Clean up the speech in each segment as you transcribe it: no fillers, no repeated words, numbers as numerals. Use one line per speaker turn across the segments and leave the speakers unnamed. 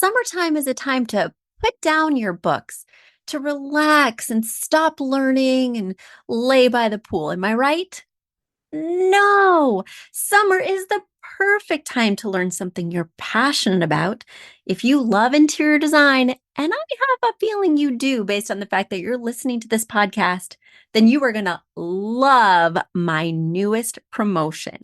Summertime is a time to put down your books, to relax and stop learning and lay by the pool. Am I right? No, summer is the perfect time to learn something you're passionate about. If you love interior design, and I have a feeling you do based on the fact that you're listening to this podcast, then you are going to love my newest promotion.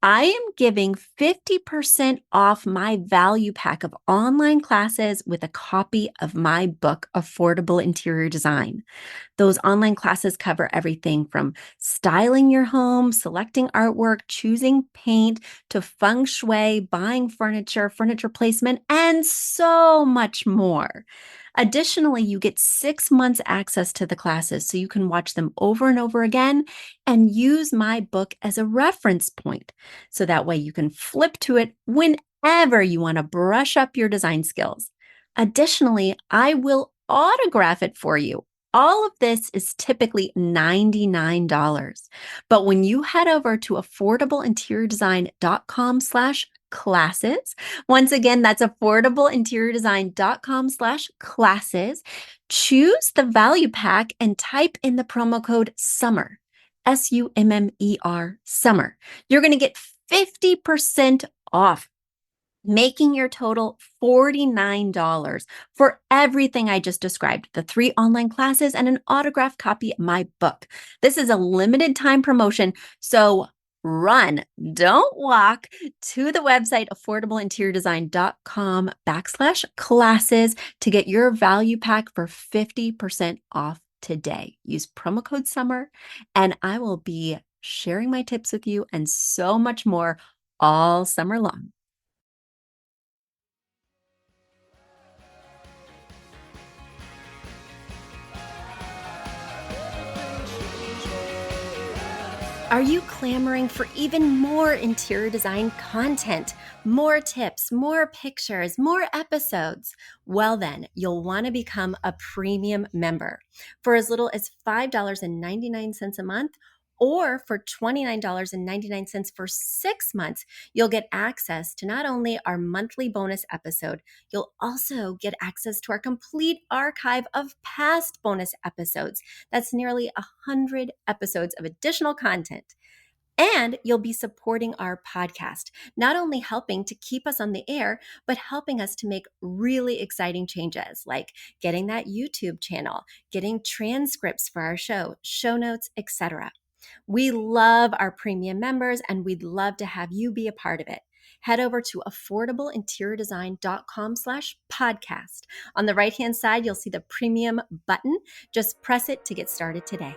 I am giving 50% off my value pack of online classes with a copy of my book, Affordable Interior Design. Those online classes cover everything from styling your home, selecting artwork, choosing paint, to feng shui, buying furniture, furniture placement, and so much more. Additionally, you get 6 months access to the classes so you can watch them over and over again and use my book as a reference point. So that way you can flip to it whenever you want to brush up your design skills. Additionally, I will autograph it for you. All of this is typically $99. But when you head over to affordableinteriordesign.com/classes, once again, that's affordableinteriordesign.com/classes, choose the value pack and type in the promo code SUMMER, SUMMER, summer. You're going to get 50% off, making your total $49 for everything I just described, the 3 online classes and an autographed copy of my book. This is a limited time promotion, so run, don't walk to the website affordableinteriordesign.com/classes to get your value pack for 50% off today. Use promo code SUMMER, and I will be sharing my tips with you and so much more all summer long. Are you clamoring for even more interior design content, more tips, more pictures, more episodes? Well, then, you'll want to become a premium member. For as little as $5.99 a month, or for $29.99 for 6 months, you'll get access to not only our monthly bonus episode, you'll also get access to our complete archive of past bonus episodes. That's nearly 100 episodes of additional content. And you'll be supporting our podcast, not only helping to keep us on the air, but helping us to make really exciting changes like getting that YouTube channel, getting transcripts for our show notes, etc. We love our premium members and we'd love to have you be a part of it. Head over to affordableinteriordesign.com/podcast. On the right-hand side, you'll see the premium button. Just press it to get started today.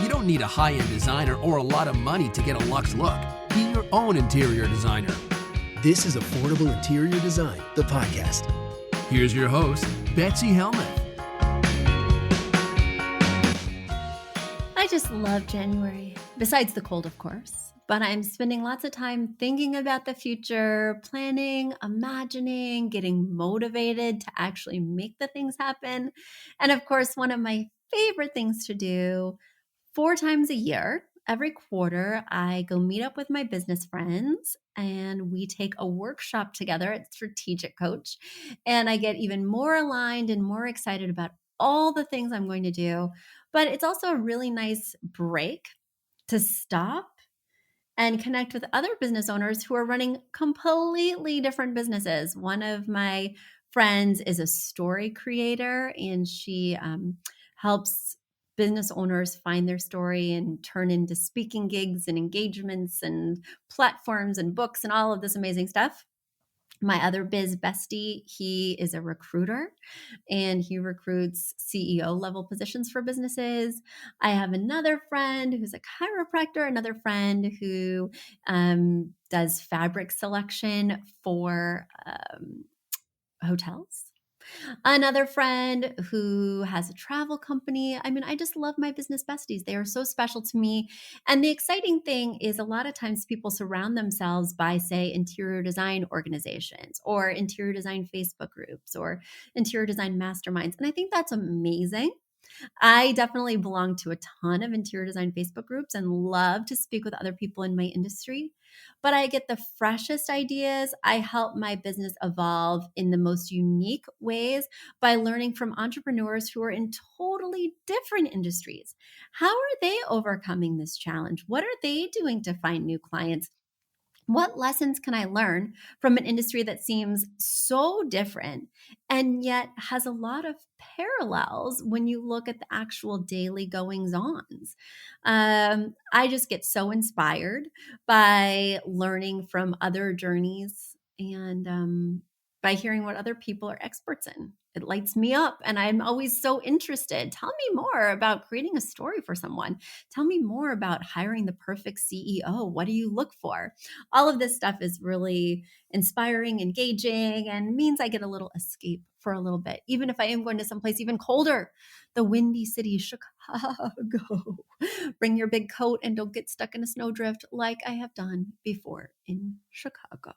You don't need a high-end designer or a lot of money to get a luxe look. Be your own interior designer.
This is Affordable Interior Design, the podcast.
Here's your host, Betsy Helmuth.
I just love January, besides the cold, of course. But I'm spending lots of time thinking about the future, planning, imagining, getting motivated to actually make the things happen. And of course, one of my favorite things to do 4 times a year, every quarter, I go meet up with my business friends and we take a workshop together at Strategic Coach. And I get even more aligned and more excited about all the things I'm going to do. But it's also a really nice break to stop and connect with other business owners who are running completely different businesses. One of my friends is a story creator, and she helps business owners find their story and turn into speaking gigs and engagements and platforms and books and all of this amazing stuff. My other biz bestie, he is a recruiter and he recruits CEO level positions for businesses. I have another friend who's a chiropractor, another friend who does fabric selection for hotels. Another friend who has a travel company. I mean, I just love my business besties. They are so special to me. And the exciting thing is a lot of times people surround themselves by, say, interior design organizations or interior design Facebook groups or interior design masterminds. And I think that's amazing. I definitely belong to a ton of interior design Facebook groups and love to speak with other people in my industry. But I get the freshest ideas. I help my business evolve in the most unique ways by learning from entrepreneurs who are in totally different industries. How are they overcoming this challenge? What are they doing to find new clients? What lessons can I learn from an industry that seems so different and yet has a lot of parallels when you look at the actual daily goings ons? I just get so inspired by learning from other journeys and by hearing what other people are experts in. It lights me up, and I'm always so interested. Tell me more about creating a story for someone. Tell me more about hiring the perfect CEO. What do you look for? All of this stuff is really inspiring, engaging, and means I get a little escape for a little bit, even if I am going to someplace even colder, the windy city, Chicago. Bring your big coat and don't get stuck in a snowdrift like I have done before in Chicago.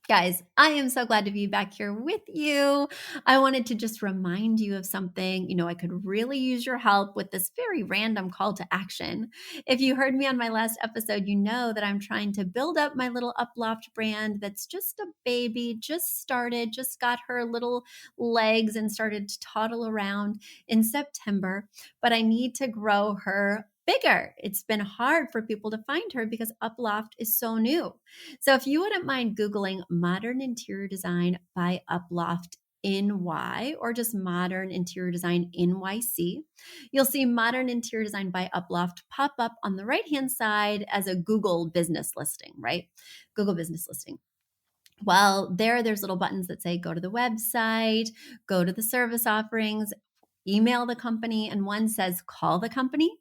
Guys, I am so glad to be back here with you. I wanted to just remind you of something. I could really use your help with this very random call to action. If you heard me on my last episode, you know that I'm trying to build up my little Uploft brand that's just a baby, just started, just got her little legs and started to toddle around in September. But I need to grow her bigger. It's been hard for people to find her because Uploft is so new. So if you wouldn't mind Googling Modern Interior Design by Uploft NY or just Modern Interior Design NYC, you'll see Modern Interior Design by Uploft pop up on the right-hand side as a Google business listing, right? Google business listing. Well, there's little buttons that say go to the website, go to the service offerings, email the company, and one says call the company.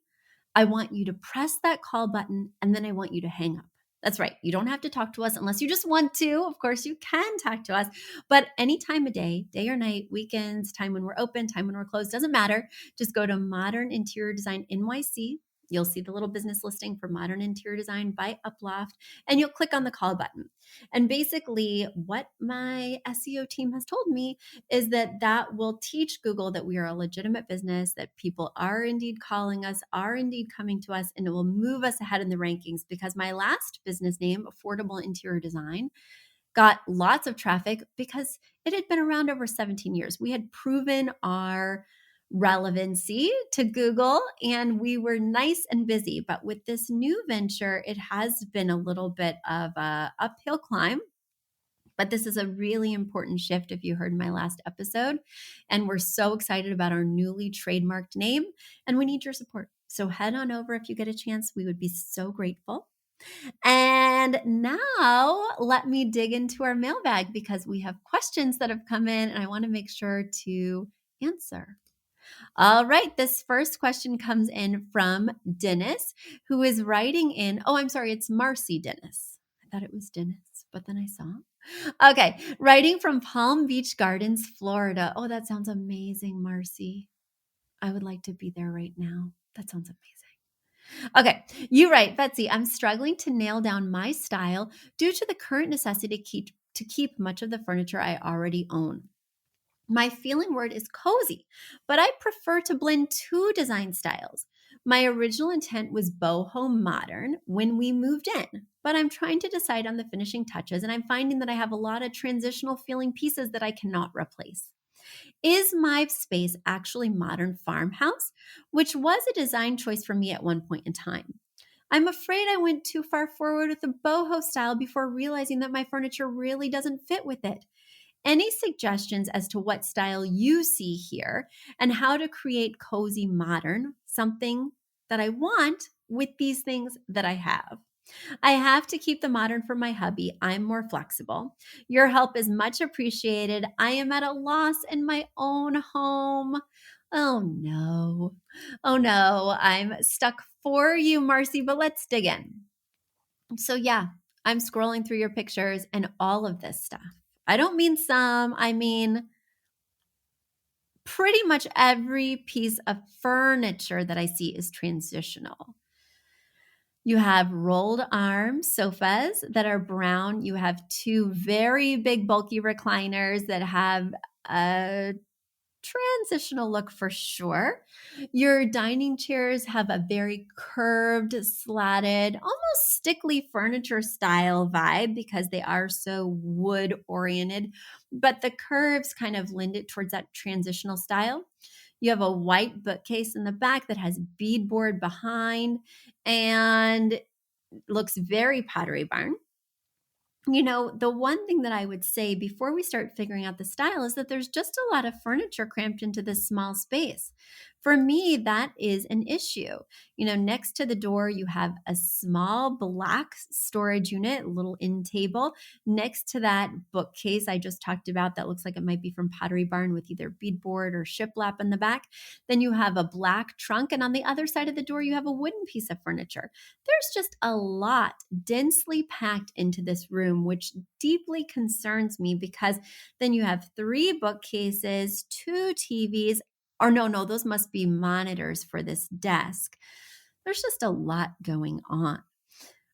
I want you to press that call button and then I want you to hang up. That's right. You don't have to talk to us unless you just want to. Of course, you can talk to us, but any time of day or night, weekends, time when we're open, time when we're closed, doesn't matter. Just go to Modern Interior Design NYC. You'll see the little business listing for Modern Interior Design by Uploft, and you'll click on the call button. And basically, what my SEO team has told me is that will teach Google that we are a legitimate business, that people are indeed calling us, are indeed coming to us, and it will move us ahead in the rankings because my last business name, Affordable Interior Design, got lots of traffic because it had been around over 17 years. We had proven our relevancy to Google and we were nice and busy. But with this new venture, it has been a little bit of a uphill climb. But this is a really important shift if you heard my last episode. And we're so excited about our newly trademarked name and we need your support. So head on over if you get a chance. We would be so grateful. And now let me dig into our mailbag because we have questions that have come in and I want to make sure to answer. All right, this first question comes in from Dennis, who is writing in, I'm sorry, it's Marcy Dennis. I thought it was Dennis, but then I saw. Okay, writing from Palm Beach Gardens, Florida. Oh, that sounds amazing, Marcy. I would like to be there right now. That sounds amazing. Okay, you write, Betsy, I'm struggling to nail down my style due to the current necessity to keep much of the furniture I already own. My feeling word is cozy, but I prefer to blend two design styles. My original intent was boho modern when we moved in, but I'm trying to decide on the finishing touches and I'm finding that I have a lot of transitional feeling pieces that I cannot replace. Is my space actually modern farmhouse, which was a design choice for me at one point in time? I'm afraid I went too far forward with the boho style before realizing that my furniture really doesn't fit with it. Any suggestions as to what style you see here and how to create cozy modern, something that I want with these things that I have? I have to keep the modern for my hubby. I'm more flexible. Your help is much appreciated. I am at a loss in my own home. Oh no. Oh no. I'm stuck for you, Marcy, but let's dig in. So yeah, I'm scrolling through your pictures and all of this stuff. I don't mean some, I mean pretty much every piece of furniture that I see is transitional. You have rolled arm sofas that are brown. You have two very big, bulky recliners that have transitional look for sure. Your dining chairs have a very curved, slatted, almost stickly furniture style vibe because they are so wood oriented, but the curves kind of lend it towards that transitional style. You have a white bookcase in the back that has beadboard behind and looks very Pottery Barn. The one thing that I would say before we start figuring out the style is that there's just a lot of furniture cramped into this small space. For me, that is an issue. Next to the door, you have a small black storage unit, a little end table. Next to that bookcase I just talked about that looks like it might be from Pottery Barn with either beadboard or shiplap in the back. Then you have a black trunk, and on the other side of the door, you have a wooden piece of furniture. There's just a lot densely packed into this room, which deeply concerns me because then you have 3 bookcases, 2 TVs, or no, those must be monitors for this desk. There's just a lot going on.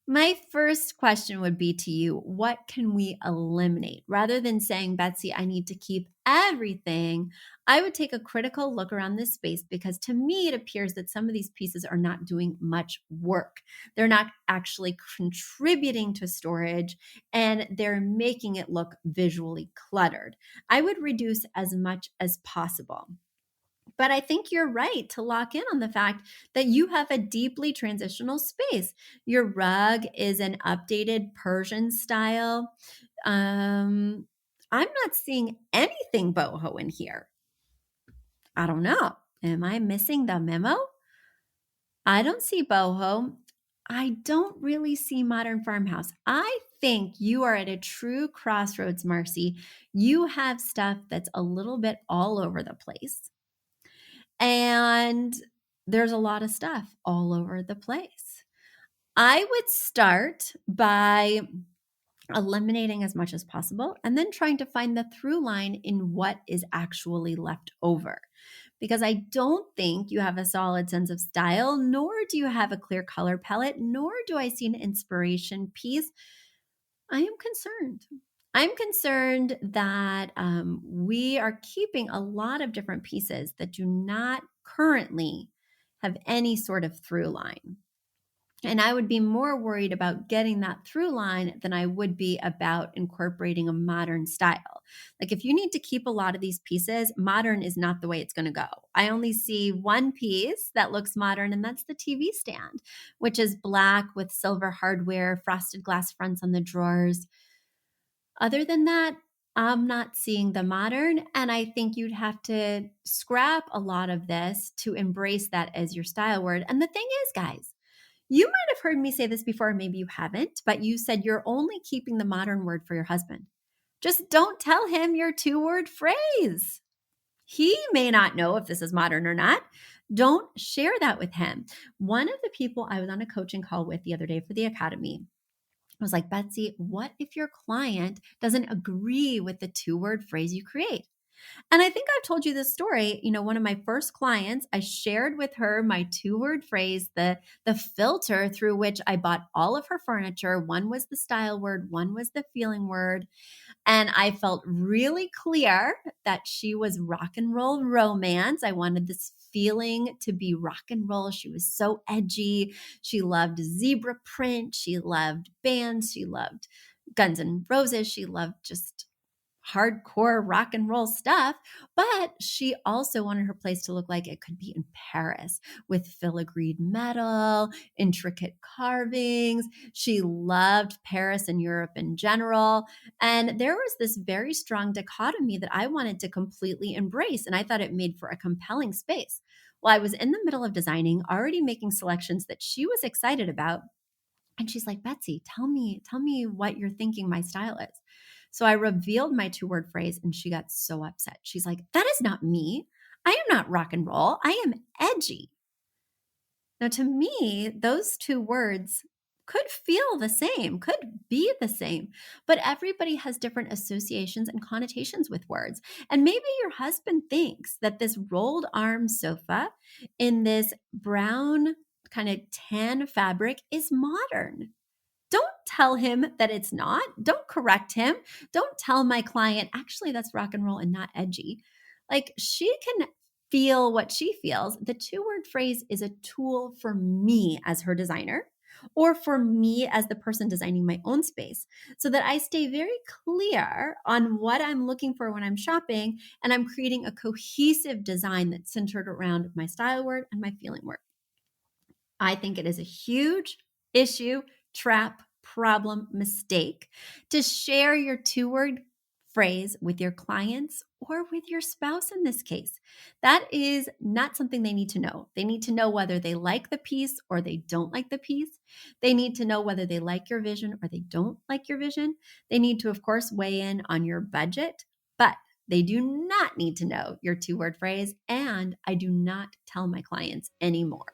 My first question would be to you, what can we eliminate? Rather than saying, Betsy, I need to keep everything, I would take a critical look around this space because to me, it appears that some of these pieces are not doing much work. They're not actually contributing to storage and they're making it look visually cluttered. I would reduce as much as possible. But I think you're right to lock in on the fact that you have a deeply transitional space. Your rug is an updated Persian style. I'm not seeing anything boho in here. I don't know. Am I missing the memo? I don't see boho. I don't really see modern farmhouse. I think you are at a true crossroads, Marcy. You have stuff that's a little bit all over the place. And there's a lot of stuff all over the place. I would start by eliminating as much as possible and then trying to find the through line in what is actually left over. Because I don't think you have a solid sense of style, nor do you have a clear color palette, nor do I see an inspiration piece. I am concerned. I'm concerned that we are keeping a lot of different pieces that do not currently have any sort of through line. And I would be more worried about getting that through line than I would be about incorporating a modern style. Like if you need to keep a lot of these pieces, modern is not the way it's going to go. I only see one piece that looks modern, and that's the TV stand, which is black with silver hardware, frosted glass fronts on the drawers. Other than that, I'm not seeing the modern, and I think you'd have to scrap a lot of this to embrace that as your style word. And the thing is, guys, you might have heard me say this before, maybe you haven't, but you said you're only keeping the modern word for your husband. Just don't tell him your 2-word phrase. He may not know if this is modern or not. Don't share that with him. One of the people I was on a coaching call with the other day for the academy, I was like, Betsy, what if your client doesn't agree with the 2-word phrase you create? And I think I've told you this story. One of my first clients, I shared with her my 2-word phrase, the filter through which I bought all of her furniture. One was the style word, one was the feeling word. And I felt really clear that she was rock and roll romance. I wanted this feeling to be rock and roll. She was so edgy. She loved zebra print. She loved bands. She loved Guns N' Roses. She loved just hardcore rock and roll stuff, but she also wanted her place to look like it could be in Paris with filigreed metal, intricate carvings. She loved Paris and Europe in general. And there was this very strong dichotomy that I wanted to completely embrace. And I thought it made for a compelling space. Well, I was in the middle of designing, already making selections that she was excited about. And she's like, Betsy, tell me what you're thinking my style is. So I revealed my 2-word phrase and she got so upset. She's like, that is not me. I am not rock and roll. I am edgy. Now, to me, those 2 words could feel the same, could be the same, but everybody has different associations and connotations with words. And maybe your husband thinks that this rolled arm sofa in this brown kind of tan fabric is modern. Don't tell him that it's not. Don't correct him. Don't tell my client, actually, that's rock and roll and not edgy. Like, she can feel what she feels. The two-word phrase is a tool for me as her designer, or for me as the person designing my own space, so that I stay very clear on what I'm looking for when I'm shopping, and I'm creating a cohesive design that's centered around my style word and my feeling word. I think it is a huge issue, trap, problem, mistake to share your two-word phrase with your clients or with your spouse in this case. That is not something they need to know. They need to know whether they like the piece or they don't like the piece. They need to know whether they like your vision or they don't like your vision. They need to, of course, weigh in on your budget, but they do not need to know your two-word phrase, and I do not tell my clients anymore.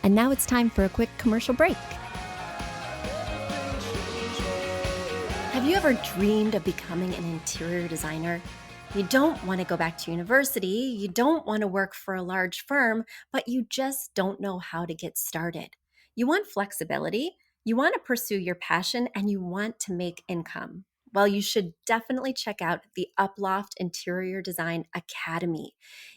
And now it's time for a quick commercial break. Have you ever dreamed of becoming an interior designer? You don't want to go back to university, you don't want to work for a large firm, but you just don't know how to get started. You want flexibility, you want to pursue your passion, and you want to make income. Well, you should definitely check out the Uploft Interior Design Academy.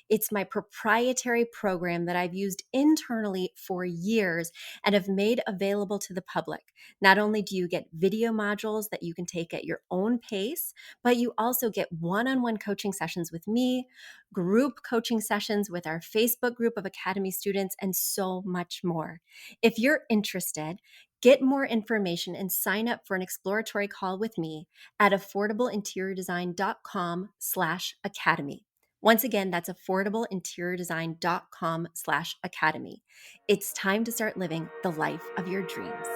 It's my proprietary program that I've used internally for years and have made available to the public. Not only do you get video modules that you can take at your own pace, but you also get one-on-one coaching sessions with me, group coaching sessions with our Facebook group of Academy students, and so much more. If you're interested, get more information and sign up for an exploratory call with me at affordableinteriordesign.com/academy. Once again, that's affordableinteriordesign.com/academy. It's time to start living the life of your dreams.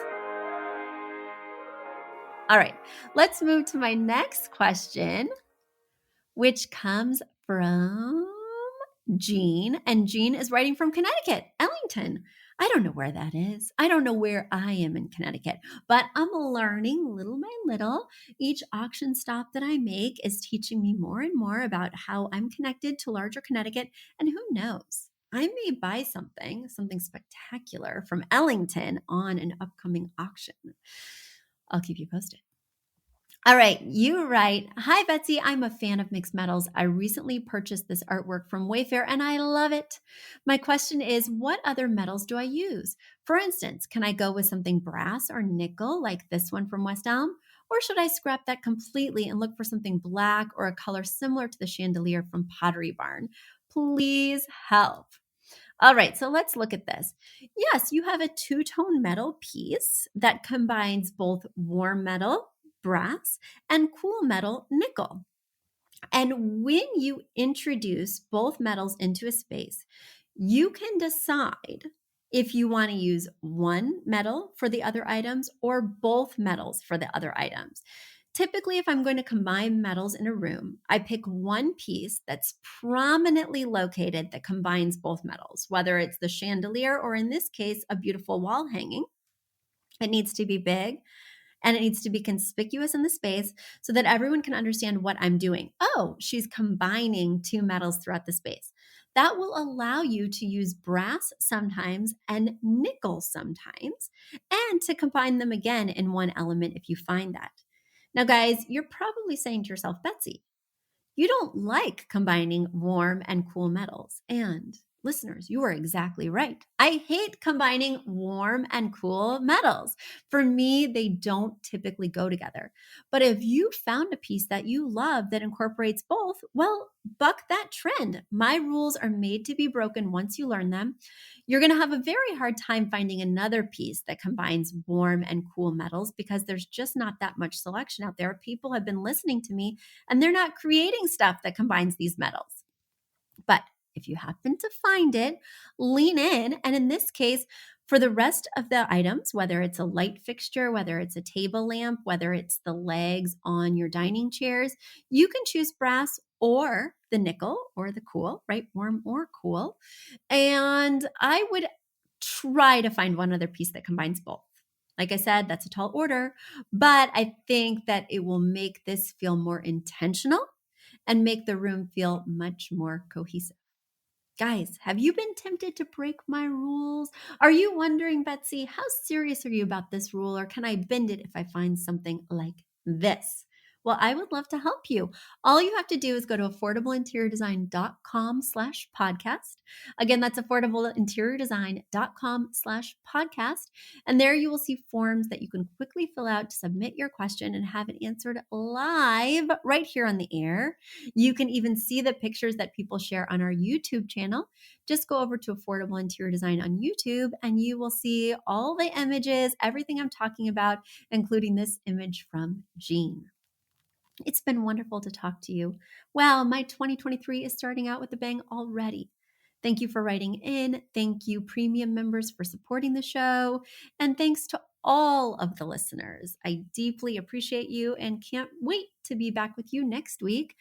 All right, let's move to my next question, which comes from Jean. And Jean is writing from Connecticut, Ellington. I don't know where that is. I don't know where I am in Connecticut, but I'm learning little by little. Each auction stop that I make is teaching me more and more about how I'm connected to larger Connecticut. And who knows? I may buy something spectacular from Ellington on an upcoming auction. I'll keep you posted. All right, you write, "Hi, Betsy. I'm a fan of mixed metals. I recently purchased this artwork from Wayfair and I love it. My question is, what other metals do I use? For instance, can I go with something brass or nickel like this one from West Elm? Or should I scrap that completely and look for something black or a color similar to the chandelier from Pottery Barn? Please help." All right, so let's look at this. Yes, you have a two-tone metal piece that combines both warm metal, brass, and cool metal, nickel. And when you introduce both metals into a space, you can decide if you want to use one metal for the other items or both metals for the other items. Typically, if I'm going to combine metals in a room, I pick one piece that's prominently located that combines both metals, whether it's the chandelier or, in this case, a beautiful wall hanging. It needs to be big and it needs to be conspicuous in the space so that everyone can understand what I'm doing. Oh, she's combining two metals throughout the space. That will allow you to use brass sometimes and nickel sometimes, and to combine them again in one element if you find that. Now, guys, you're probably saying to yourself, "Betsy, you don't like combining warm and cool metals." And listeners, you are exactly right. I hate combining warm and cool metals. For me, they don't typically go together. But if you found a piece that you love that incorporates both, well, buck that trend. My rules are made to be broken once you learn them. You're going to have a very hard time finding another piece that combines warm and cool metals because there's just not that much selection out there. People have been listening to me and they're not creating stuff that combines these metals. But if you happen to find it, lean in. And in this case, for the rest of the items, whether it's a light fixture, whether it's a table lamp, whether it's the legs on your dining chairs, you can choose brass or the nickel or the cool, right? Warm or cool. And I would try to find one other piece that combines both. Like I said, that's a tall order, but I think that it will make this feel more intentional and make the room feel much more cohesive. Guys, have you been tempted to break my rules? Are you wondering, "Betsy, how serious are you about this rule? Or can I bend it if I find something like this?" Well, I would love to help you. All you have to do is go to affordableinteriordesign.com/podcast. Again, that's affordableinteriordesign.com/podcast. And there you will see forms that you can quickly fill out to submit your question and have it answered live right here on the air. You can even see the pictures that people share on our YouTube channel. Just go over to Affordable Interior Design on YouTube and you will see all the images, everything I'm talking about, including this image from Jean. It's been wonderful to talk to you. Wow, my 2023 is starting out with a bang already. Thank you for writing in. Thank you, premium members, for supporting the show. And thanks to all of the listeners. I deeply appreciate you and can't wait to be back with you next week.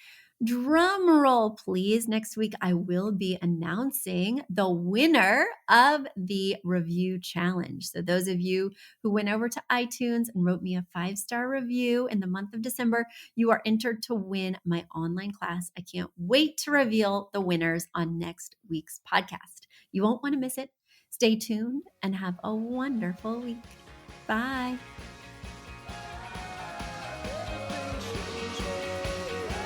Drum roll, please. Next week, I will be announcing the winner of the review challenge. So, those of you who went over to iTunes and wrote me a 5-star review in the month of December, you are entered to win my online class. I can't wait to reveal the winners on next week's podcast. You won't want to miss it. Stay tuned and have a wonderful week. Bye.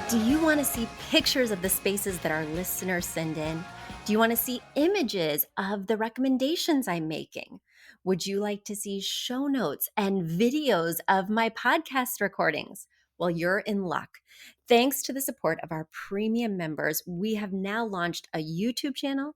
Do you want to see pictures of the spaces that our listeners send in? Do you want to see images of the recommendations I'm making? Would you like to see show notes and videos of my podcast recordings? Well, you're in luck. Thanks to the support of our premium members, we have now launched a YouTube channel,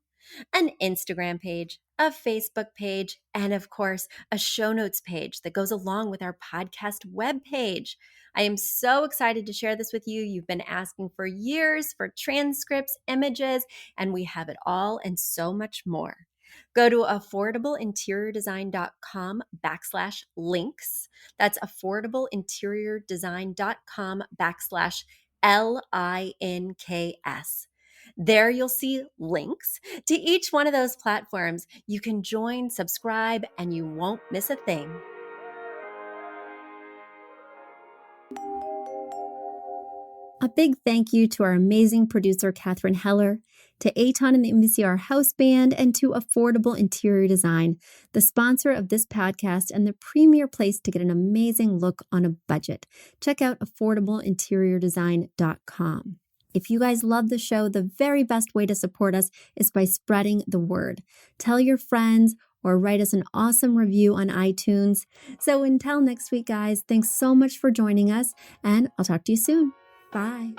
an Instagram page, a Facebook page, and of course, a show notes page that goes along with our podcast webpage. I am so excited to share this with you. You've been asking for years for transcripts, images, and we have it all and so much more. Go to affordableinteriordesign.com/links. That's affordableinteriordesign.com/LINKS. There you'll see links to each one of those platforms. You can join, subscribe, and you won't miss a thing. A big thank you to our amazing producer, Catherine Heller, to Aton and the MCR House Band, and to Affordable Interior Design, the sponsor of this podcast and the premier place to get an amazing look on a budget. Check out affordableinteriordesign.com. If you guys love the show, the very best way to support us is by spreading the word. Tell your friends or write us an awesome review on iTunes. So until next week, guys, thanks so much for joining us, and I'll talk to you soon. Bye.